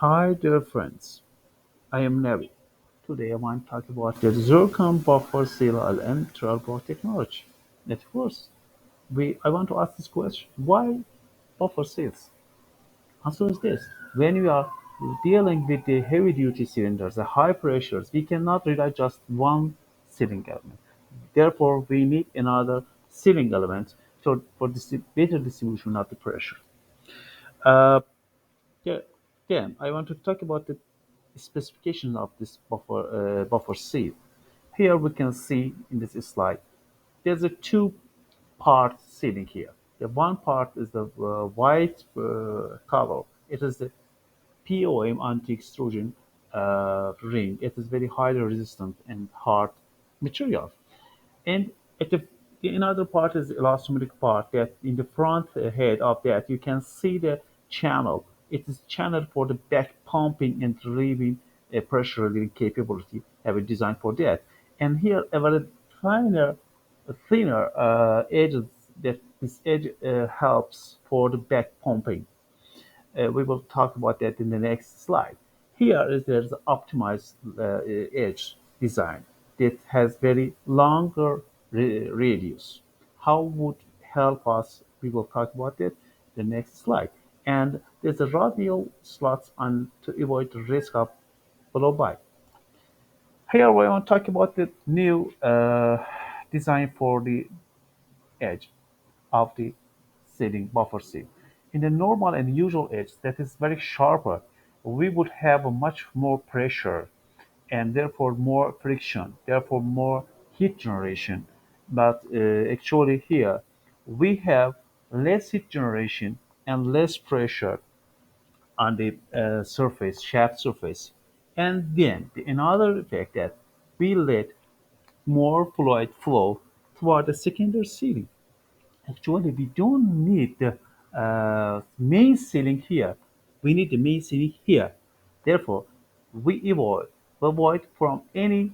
Hi dear friends, I am Navi. Today I want to talk about the Zurcon Buffer Seal LM turbo technology. At first, I want to ask this question: why buffer seals? Answer is this: when we are dealing with the heavy-duty cylinders, the high pressures, we cannot rely just one sealing element. Therefore, we need another sealing element for this better distribution of the pressure. Uh, Yeah, then I want to talk about the specification of this buffer seal. Here we can see in this slide, there's a two-part sealing here. The one part is the white cover. It is the POM anti-extrusion ring. It is very highly resistant and hard material. And at the another part is the elastomeric part that in the front head of that you can see the channel. It is channel for the back pumping and relieving pressure relieving capability have a design for that. And here a very thinner, thinner edges that this edge helps for the back pumping. We will talk about that in the next slide. Here is there's the optimized edge design that has very longer radius. How would help us? We will talk about it the next slide. And there's a radial slots on to avoid the risk of blow by. Here we want to talk about the new design for the edge of the sealing buffer seal. In the normal and usual edge that is very sharper, we would have a much more pressure and therefore more friction, therefore more heat generation. But actually here we have less heat generation and less pressure on the surface, shaft surface. And then another effect that we let more fluid flow toward the secondary sealing. Actually, we don't need the main ceiling here. We need the main ceiling here. Therefore, we avoid from any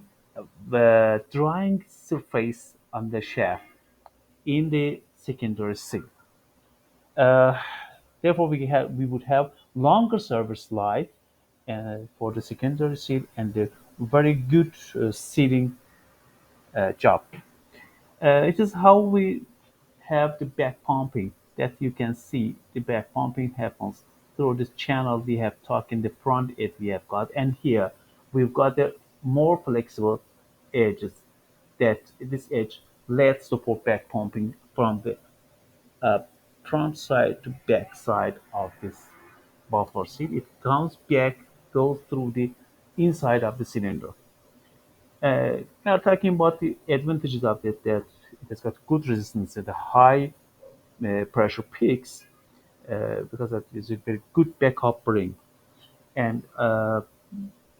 drying surface on the shaft in the secondary seal. Uh, Therefore, we would have longer service life for the secondary seal and the very good sealing job. It is how we have the back pumping that you can see the back pumping happens through this channel we have talked in the front edge we have got, and here we've got the more flexible edges that this edge lets support back pumping from the uh, front side to back side of this buffer seal. It comes back, goes through the inside of the cylinder. Now talking about the advantages of it, that it has got good resistance at the high pressure peaks because it is a very good backup ring and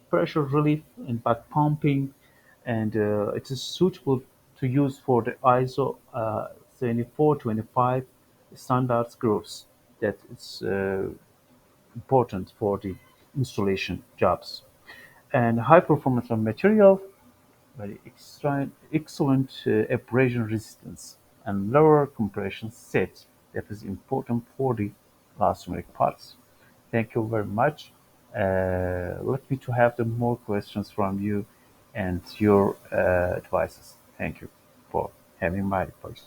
pressure relief and back pumping, and it is suitable to use for the ISO 7425 standards grooves. That is important for the installation jobs. And high performance of material, very excellent abrasion resistance and lower compression set that is important for the elastomeric parts. Thank you very much. Let me to have the more questions from you and your advices. Thank you for having my advice.